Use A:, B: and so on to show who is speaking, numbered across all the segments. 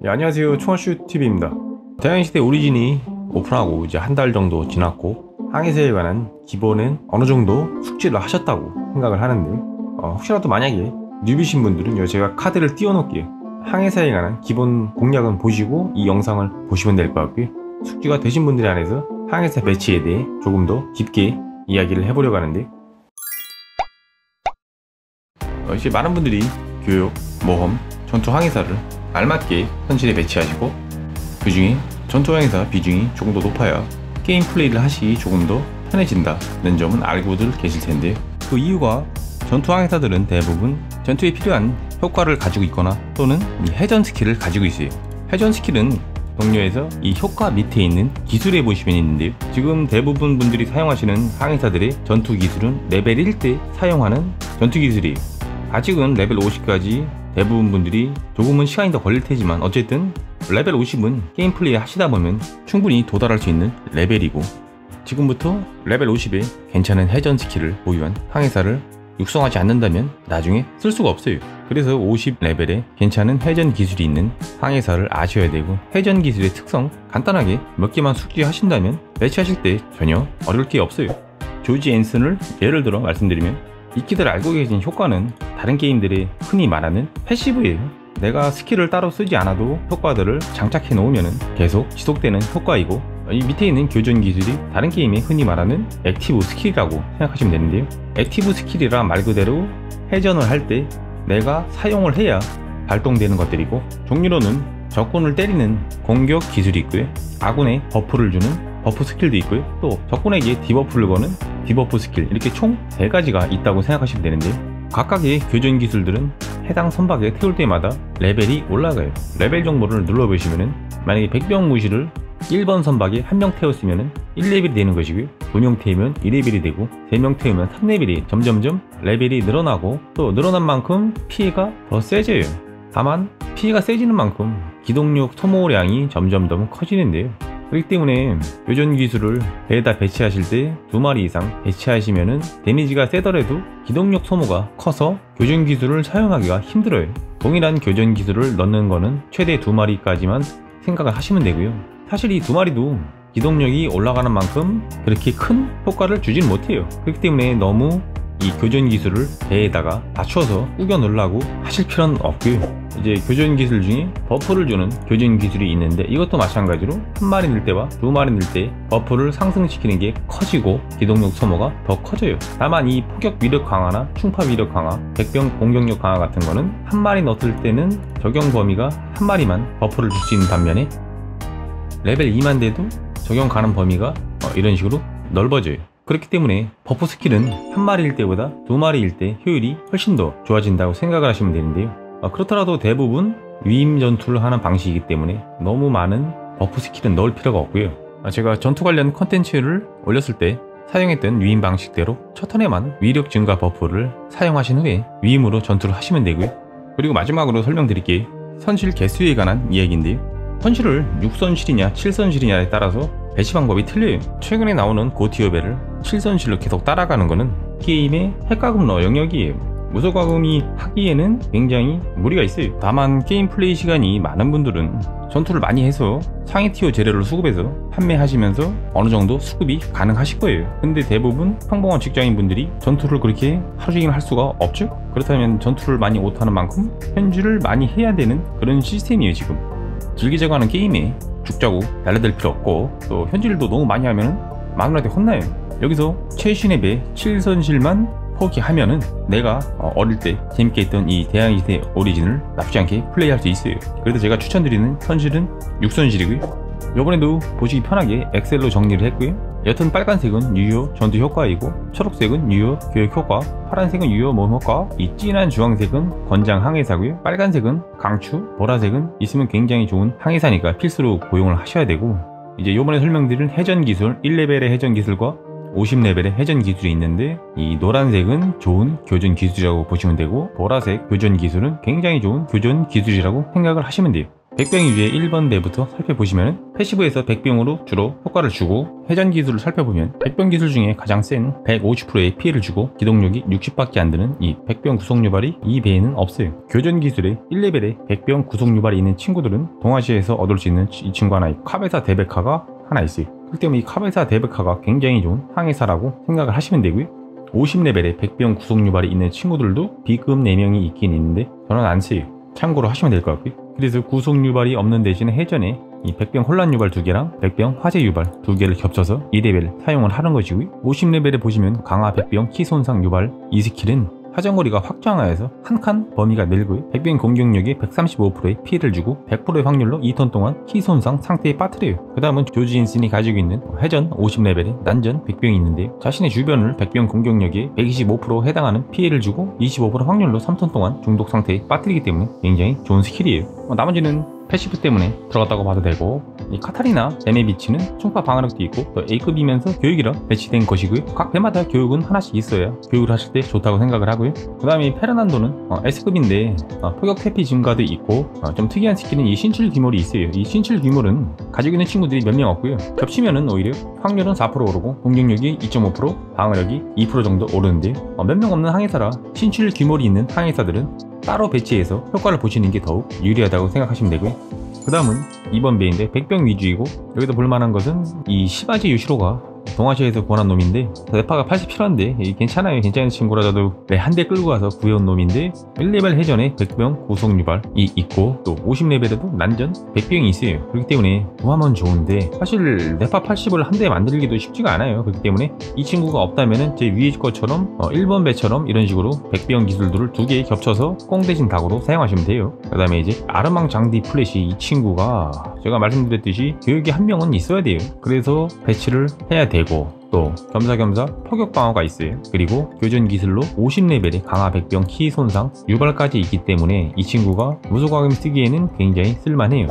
A: 안녕하세요. 총알슛TV입니다. 대항해시대 오리진이 오픈하고 이제 한 달 정도 지났고 항해사에 관한 기본은 어느 정도 숙지를 하셨다고 생각을 하는데 혹시라도 만약에 뉴비신 분들은 제가 카드를 띄워놓을게요. 항해사에 관한 기본 공략은 보시고 이 영상을 보시면 될 것 같고요. 숙지가 되신 분들에 한해서 항해사 배치에 대해 조금 더 깊게 이야기를 해보려고 하는데 이제 많은 분들이 교육, 모험, 전투 항해사를 알맞게 현실에 배치하시고 그 중에 전투 항해사 비중이 조금 더 높아야 게임 플레이를 하시기 조금 더 편해진다는 점은 알고들 계실 텐데요. 그 이유가 전투 항해사들은 대부분 전투에 필요한 효과를 가지고 있거나 또는 이 해전 스킬을 가지고 있어요. 해전 스킬은 동료에서 이 효과 밑에 있는 기술에 보시면 있는데요. 지금 대부분 분들이 사용하시는 항해사들의 전투 기술은 레벨 1 때 사용하는 전투 기술이에요. 아직은 레벨 50까지 대부분 분들이 조금은 시간이 더 걸릴 테지만 어쨌든 레벨 50은 게임 플레이 하시다 보면 충분히 도달할 수 있는 레벨이고, 지금부터 레벨 50에 괜찮은 해전 스킬을 보유한 항해사를 육성하지 않는다면 나중에 쓸 수가 없어요. 그래서 50레벨에 괜찮은 해전 기술이 있는 항해사를 아셔야 되고, 해전 기술의 특성 간단하게 몇 개만 숙지하신다면 배치하실 때 전혀 어려울 게 없어요. 조지 앤슨을 예를 들어 말씀드리면, 익히들 알고 계신 효과는 다른 게임들이 흔히 말하는 패시브예요. 내가 스킬을 따로 쓰지 않아도 효과들을 장착해 놓으면 계속 지속되는 효과이고, 이 밑에 있는 교전 기술이 다른 게임에 흔히 말하는 액티브 스킬이라고 생각하시면 되는데요. 액티브 스킬이라 말 그대로 해전을 할 때 내가 사용을 해야 발동되는 것들이고, 종류로는 적군을 때리는 공격 기술이 있고요, 아군에 버프를 주는 버프 스킬도 있고요, 또 적군에게 디버프를 거는 디버프 스킬, 이렇게 총 3가지가 있다고 생각하시면 되는데, 각각의 교전 기술들은 해당 선박에 태울 때마다 레벨이 올라가요. 레벨 정보를 눌러보시면은 만약에 100병 무시를 1번 선박에 1명 태웠으면 1레벨이 되는 것이고요, 2명 태우면 2레벨이 되고, 3명 태우면 3레벨이 점점점 레벨이 늘어나고, 또 늘어난 만큼 피해가 더 세져요. 다만 피해가 세지는 만큼 기동력 소모량이 점점 더 커지는데요. 그렇기 때문에 교전 기술을 배에다 배치하실 때 2마리 이상 배치하시면은 데미지가 세더라도 기동력 소모가 커서 교전 기술을 사용하기가 힘들어요. 동일한 교전 기술을 넣는 거는 최대 2마리까지만 생각을 하시면 되고요. 사실 이 2마리도 기동력이 올라가는 만큼 그렇게 큰 효과를 주진 못해요. 그렇기 때문에 너무 이 교전 기술을 배에다가 맞춰서 꾸겨 넣으려고 하실 필요는 없고요. 이제 교전 기술 중에 버프를 주는 교전 기술이 있는데, 이것도 마찬가지로 1마리 넣을 때와 2마리 넣을 때 버프를 상승시키는 게 커지고 기동력 소모가 더 커져요. 다만 이 포격 위력 강화나 충파 위력 강화, 백병 공격력 강화 같은 거는 1마리 넣을 때는 적용 범위가 1마리만 버프를 줄 수 있는 반면에 레벨 2만 돼도 적용 가능 범위가 이런 식으로 넓어져요. 그렇기 때문에 버프 스킬은 1마리일 때보다 2마리일 때 효율이 훨씬 더 좋아진다고 생각을 하시면 되는데요. 그렇더라도 대부분 위임 전투를 하는 방식이기 때문에 너무 많은 버프 스킬은 넣을 필요가 없고요. 제가 전투 관련 컨텐츠를 올렸을 때 사용했던 위임 방식대로 첫 턴에만 위력 증가 버프를 사용하신 후에 위임으로 전투를 하시면 되고요. 그리고 마지막으로 설명드릴게요. 선실 개수에 관한 이야기인데요. 선실을 6선실이냐 7선실이냐에 따라서 배치 방법이 틀려요. 최근에 나오는 고티어배를 7선실로 계속 따라가는 거는 게임의 핵가금러 영역이에요. 무소가금이 하기에는 굉장히 무리가 있어요. 다만 게임 플레이 시간이 많은 분들은 전투를 많이 해서 상위 티어 재료를 수급해서 판매하시면서 어느 정도 수급이 가능하실 거예요. 근데 대부분 평범한 직장인 분들이 전투를 그렇게 하루 종일 할 수가 없죠. 그렇다면 전투를 많이 못하는 만큼 현질을 많이 해야 되는 그런 시스템이에요. 지금 즐기자고 하는 게임에 죽자고 달려들 필요 없고, 또 현질도 너무 많이 하면 마누라한테 혼나요. 여기서 최신의 배 7선실만 포기하면은 내가 어릴 때 재밌게 했던 이 대항해시대 오리진을 나쁘지 않게 플레이할 수 있어요. 그래서 제가 추천드리는 선실은 6선실이고요. 요번에도 보시기 편하게 엑셀로 정리를 했고요. 여튼 빨간색은 유효 전투 효과이고, 초록색은 유효 교육 효과, 파란색은 유효 모험 효과, 이 진한 주황색은 권장 항해사고요. 빨간색은 강추, 보라색은 있으면 굉장히 좋은 항해사니까 필수로 고용을 하셔야 되고, 이제 요번에 설명드린 해전 기술 1레벨의 해전 기술과 50레벨의 해전 기술이 있는데, 이 노란색은 좋은 교전 기술이라고 보시면 되고, 보라색 교전 기술은 굉장히 좋은 교전 기술이라고 생각을 하시면 돼요. 백병 위주의 1번 배부터 살펴보시면 패시브에서 백병으로 주로 효과를 주고 회전 기술을 살펴보면 백병 기술 중에 가장 센 150%의 피해를 주고 기동력이 60밖에 안 되는 이 백병 구속 유발이 이 배에는 없어요. 교전 기술에 1레벨에 백병 구속 유발이 있는 친구들은 동아시아에서 얻을 수 있는 이 친구 하나 있고 카베사 데베카가 하나 있어요. 그렇기 때문에 이 카베사 데베카가 굉장히 좋은 항해사라고 생각을 하시면 되고요. 50레벨에 백병 구속 유발이 있는 친구들도 B급 4명이 있긴 있는데 저는 안 써요. 참고로 하시면 될 것 같고요. 그래서 구속 유발이 없는 대신에 해전에 이 백병 혼란 유발 2개랑 백병 화재 유발 2개를 겹쳐서 2레벨 사용을 하는 것이고요. 50레벨에 보시면 강화 백병 키 손상 유발 이 스킬은 사정거리가 확장하여서 한 칸 범위가 늘고요. 백병 공격력에 135%의 피해를 주고 100%의 확률로 2턴 동안 키 손상 상태에 빠뜨려요. 그 다음은 조지인슨이 가지고 있는 회전 50레벨의 난전 백병이 있는데요. 자신의 주변을 백병 공격력에 125% 해당하는 피해를 주고 25% 확률로 3턴 동안 중독 상태에 빠뜨리기 때문에 굉장히 좋은 스킬이에요. 나머지는 패시브 때문에 들어갔다고 봐도 되고, 이 카타리나 데메비치는 충파 방어력도 있고 또 A급이면서 교육이라 배치된 것이고요. 각 배마다 교육은 하나씩 있어야 교육을 하실 때 좋다고 생각을 하고요. 그 다음에 페르난도는 S급인데 포격 회피 증가도 있고 좀 특이한 스킬은 이 신출 귀몰이 있어요. 이 신출 귀몰은 가지고 있는 친구들이 몇 명 없고요. 겹치면은 오히려 확률은 4% 오르고 공격력이 2.5% 방어력이 2% 정도 오르는데 몇 명 없는 항해사라 신출 귀몰이 있는 항해사들은 따로 배치해서 효과를 보시는 게 더욱 유리하다고 생각하시면 되고요. 그 다음은 2번 배인데 백병 위주이고, 여기서 볼만한 것은 이 시바지 유시로가 동아시아에서 구원한 놈인데 대파가 87원인데 괜찮아요. 괜찮은 친구라. 저도 한 대 끌고 가서 구해온 놈인데 1레벨 해전에 백병 구속 유발이 있고 또 50레벨에도 난전 백병이 있어요. 그렇기 때문에 구하면 좋은데 사실 네파 80을 한 대 만들기도 쉽지가 않아요. 그렇기 때문에 이 친구가 없다면은 제 위에 것처럼 1번 배처럼 이런 식으로 백병 기술들을 2개 겹쳐서 꽁 대신 닭으로 사용하시면 돼요. 그 다음에 이제 아르망 장디 플래시, 이 친구가 제가 말씀드렸듯이 교육이 한 명은 있어야 돼요. 그래서 배치를 해야 되고 또 겸사겸사 포격 방어가 있어요. 그리고 교전 기술로 50레벨의 강화 백병 키 손상 유발까지 있기 때문에 이 친구가 무소과금 쓰기에는 굉장히 쓸만해요.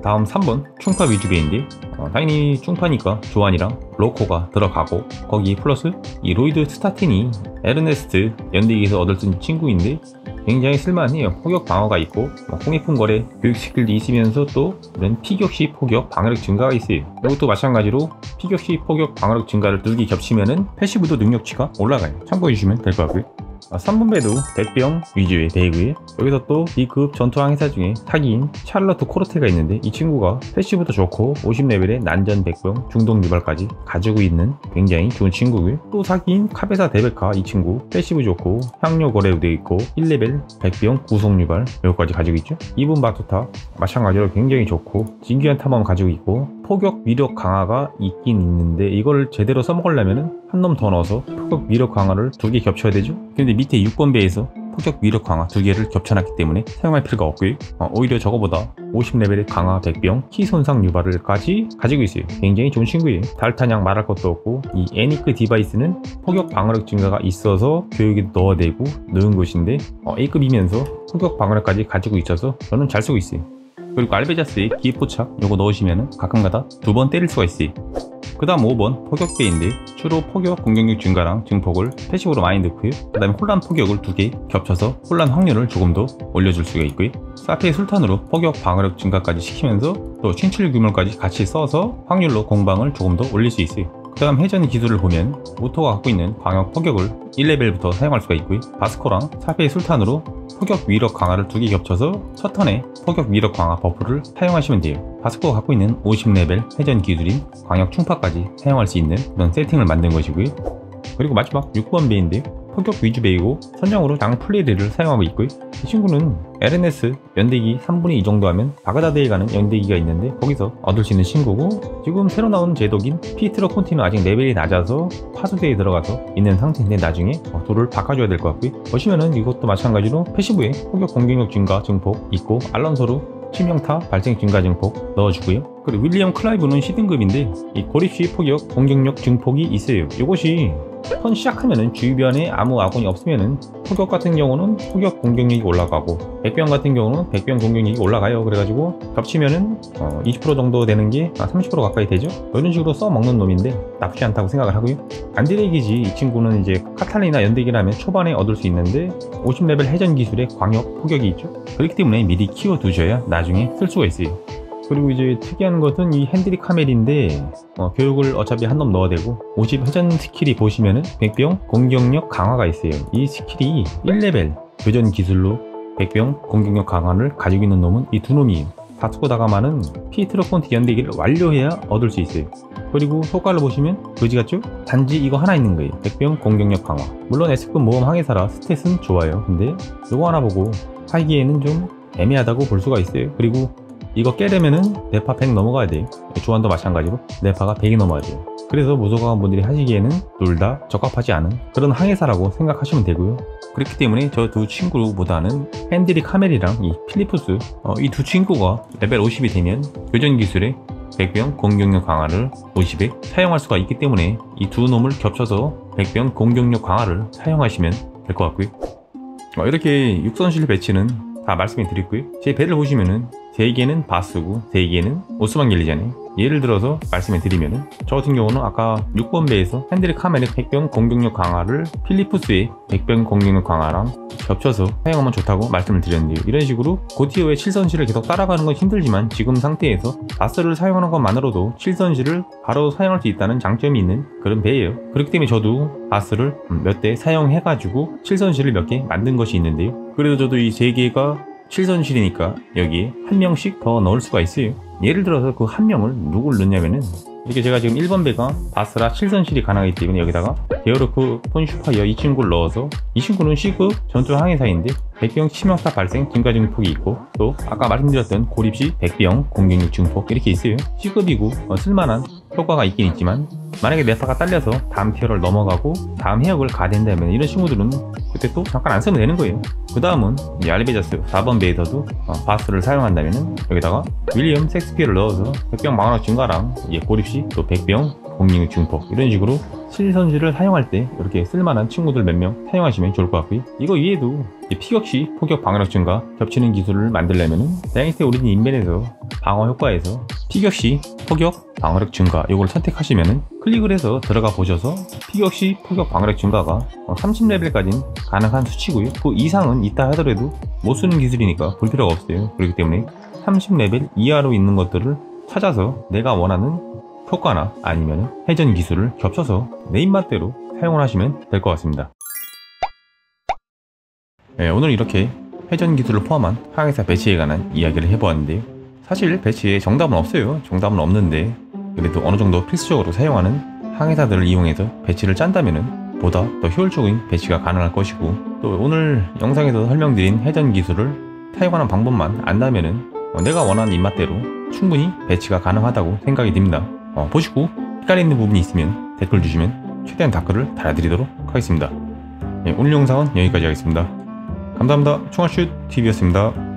A: 다음 3번 충파 위주배인데 당연히 충파니까 조안이랑 로코가 들어가고 거기 플러스 이 로이드 스타틴이 에르네스트 연대기에서 얻을 수 있는 친구인데 굉장히 쓸만해요. 포격 방어가 있고 홍익품 거래 교육 스킬도 있으면서 또 이런 피격시 포격 방어력 증가가 있어요. 이것도 마찬가지로 피격시 포격 방어력 증가를 2개 겹치면은 패시브도 능력치가 올라가요. 참고해 주시면 될 것 같고요. 3번 배도 백병 위주의 배이고요. 여기서 또 B급 전투항해사 중에 사기인 찰러트 코르테가 있는데 이 친구가 패시브도 좋고 50레벨의 난전 백병 중독 유발까지 가지고 있는 굉장히 좋은 친구고요. 또 사기인 카베사 데베카, 이 친구 패시브 좋고 향료 거래도 있고 1레벨 백병 구속 유발 여기까지 가지고 있죠. 2번 바투타 마찬가지로 굉장히 좋고 진귀한 탐험 가지고 있고 포격 위력 강화가 있긴 있는데 이걸 제대로 써먹으려면 한 놈 더 넣어서 포격 위력 강화를 2개 겹쳐야 되죠. 근데 밑에 6번 배에서 포격 위력 강화 2개를 겹쳐놨기 때문에 사용할 필요가 없고요. 오히려 저거보다 50레벨의 강화 백병 키 손상 유발을까지 가지고 있어요. 굉장히 좋은 친구예요. 달타냥 말할 것도 없고 이 애니크 디바이스는 포격 방어력 증가가 있어서 교육에 넣어야 되고 넣은 것인데 A급이면서 포격 방어력까지 가지고 있어서 저는 잘 쓰고 있어요. 그리고 알베자스의 기포착 요거 넣으시면 가끔가다 2번 때릴 수가 있어요. 그 다음 5번 포격배인데 주로 포격 공격력 증가랑 증폭을 패시브로 많이 넣고요. 그 다음에 혼란 포격을 2개 겹쳐서 혼란 확률을 조금 더 올려줄 수가 있고요. 사페의 술탄으로 포격 방어력 증가까지 시키면서 또 신출 규모까지 같이 써서 확률로 공방을 조금 더 올릴 수 있어요. 그 다음 해전 기술을 보면 오토가 갖고 있는 광역 포격을 1레벨부터 사용할 수가 있고요. 바스코랑 사페의 술탄으로 포격 위력 강화를 2개 겹쳐서 첫 턴에 포격 위력 강화 버프를 사용하시면 돼요. 바스코가 갖고 있는 50레벨 해전 기술인 광역 충파까지 사용할 수 있는 그런 세팅을 만든 것이고요. 그리고 마지막 6번 배인데요. 포격 위주 배이고 선정으로 장 플레이를 사용하고 있고요. 이 친구는 LNS 연대기 3분의 2 정도 하면 바그다드에 가는 연대기가 있는데 거기서 얻을 수 있는 친구고, 지금 새로 나온 제독인 피트러 콘티는 아직 레벨이 낮아서 파수대에 들어가서 있는 상태인데 나중에 돌을 바꿔줘야 될 것 같고요. 보시면은 이것도 마찬가지로 패시브에 포격 공격력 증가 증폭 있고 알론소로 치명타 발생 증가 증폭 넣어주고요. 그리고 윌리엄 클라이브는 C등급인데 이 고립시 포격 공격력 증폭이 있어요. 이것이 턴 시작하면은 주변에 아무 아군이 없으면은 포격 같은 경우는 포격 공격력이 올라가고 백병 같은 경우는 백병 공격력이 올라가요. 그래가지고 겹치면은 20% 정도 되는 게 30% 가까이 되죠. 이런 식으로 써먹는 놈인데 나쁘지 않다고 생각을 하고요. 안드레기지 이 친구는 이제 카탈리나 연대기라면 초반에 얻을 수 있는데 50레벨 해전 기술에 광역 포격이 있죠. 그렇기 때문에 미리 키워두셔야 나중에 쓸 수가 있어요. 그리고 이제 특이한 것은 이 핸드릭 카멜인데 교육을 어차피 한 놈 넣어야 되고 50 회전 스킬이 보시면은 백병 공격력 강화가 있어요. 이 스킬이 1레벨 교전 기술로 백병 공격력 강화를 가지고 있는 놈은 이 두 놈이에요. 다투고 다가마는 피트로폰트 연대기를 완료해야 얻을 수 있어요. 그리고 효과를 보시면 그지 같죠? 단지 이거 하나 있는 거예요. 백병 공격력 강화. 물론 S급 모험 항해사라 스탯은 좋아요. 근데 이거 하나 보고 하기에는 좀 애매하다고 볼 수가 있어요. 그리고 이거 깨려면은 네파 100 넘어가야 돼요. 조안도 마찬가지로 네파가 100이 넘어야 돼요. 그래서 무소가관 분들이 하시기에는 둘 다 적합하지 않은 그런 항해사라고 생각하시면 되고요. 그렇기 때문에 저 두 친구보다는 핸드릭 카멜이랑 이 필리프스 이 두 친구가 레벨 50이 되면 교전 기술에 백병 공격력 강화를 50에 사용할 수가 있기 때문에 이 두 놈을 겹쳐서 백병 공격력 강화를 사용하시면 될 것 같고요. 이렇게 육선실 배치는 다 말씀해 드렸고요. 제 배를 보시면은 3개는 바스고 3개는 오스만길리잖아요. 예를 들어서 말씀해 드리면은 저 같은 경우는 아까 6번 배에서 핸드릭 카멜의 백병 공격력 강화를 필리프스의 백병 공격력 강화랑 겹쳐서 사용하면 좋다고 말씀을 드렸는데요. 이런 식으로 고티어의 7선실을 계속 따라가는 건 힘들지만 지금 상태에서 바스를 사용하는 것만으로도 7선실을 바로 사용할 수 있다는 장점이 있는 그런 배예요. 그렇기 때문에 저도 바스를 몇 대 사용해가지고 7선실을 몇 개 만든 것이 있는데요. 그래도 저도 이 3개가 7선실이니까 여기에 한 명씩 더 넣을 수가 있어요. 예를 들어서 그 한 명을 누굴 넣냐면은 이렇게 제가 지금 1번 배가 바스라 7선실이 가능하기 때문에 여기다가 게어르크 폰슈파이어 이 친구를 넣어서 이 친구는 C급 전투 항해사인데 백병 치명타 발생 증가 증폭이 있고 또 아까 말씀드렸던 고립시 백병 공격력 증폭 이렇게 있어요. C급이고 쓸만한 효과가 있긴 있지만 만약에 네파가 딸려서 다음 티어를 넘어가고 다음 해역을 가야 된다면 이런 친구들은 그때 또 잠깐 안 쓰면 되는 거예요. 그 다음은 알베자스 4번 배에서도 바스를 사용한다면 여기다가 윌리엄 섹스피어를 넣어서 백병 방어력 증가랑 고립시 또 백병 공격력 증폭 이런 식으로 7선실을 사용할 때 이렇게 쓸만한 친구들 몇 명 사용하시면 좋을 것 같고요. 이거 이외에도 피격시 포격 방어력 증가 겹치는 기술을 만들려면 다이렉트 오리진 인벤에서 방어 효과에서 피격시 포격 방어력 증가 이걸 선택하시면 클릭을 해서 들어가 보셔서 피격시 포격 방어력 증가가 30레벨까지는 가능한 수치고요. 그 이상은 있다 하더라도 못 쓰는 기술이니까 볼 필요가 없어요. 그렇기 때문에 30레벨 이하로 있는 것들을 찾아서 내가 원하는 효과나 아니면 회전 기술을 겹쳐서 내 입맛대로 사용을 하시면 될 것 같습니다. 네, 오늘 이렇게 회전 기술을 포함한 항해사 배치에 관한 이야기를 해보았는데요. 사실 배치에 정답은 없어요. 정답은 없는데 그래도 어느 정도 필수적으로 사용하는 항해사들을 이용해서 배치를 짠다면 보다 더 효율적인 배치가 가능할 것이고 또 오늘 영상에서 설명드린 회전 기술을 사용하는 방법만 안다면 내가 원하는 입맛대로 충분히 배치가 가능하다고 생각이 듭니다. 보시고 헷갈리는 부분이 있으면 댓글 주시면 최대한 댓글을 달아드리도록 하겠습니다. 네, 오늘 영상은 여기까지 하겠습니다. 감사합니다. 총알슛TV였습니다.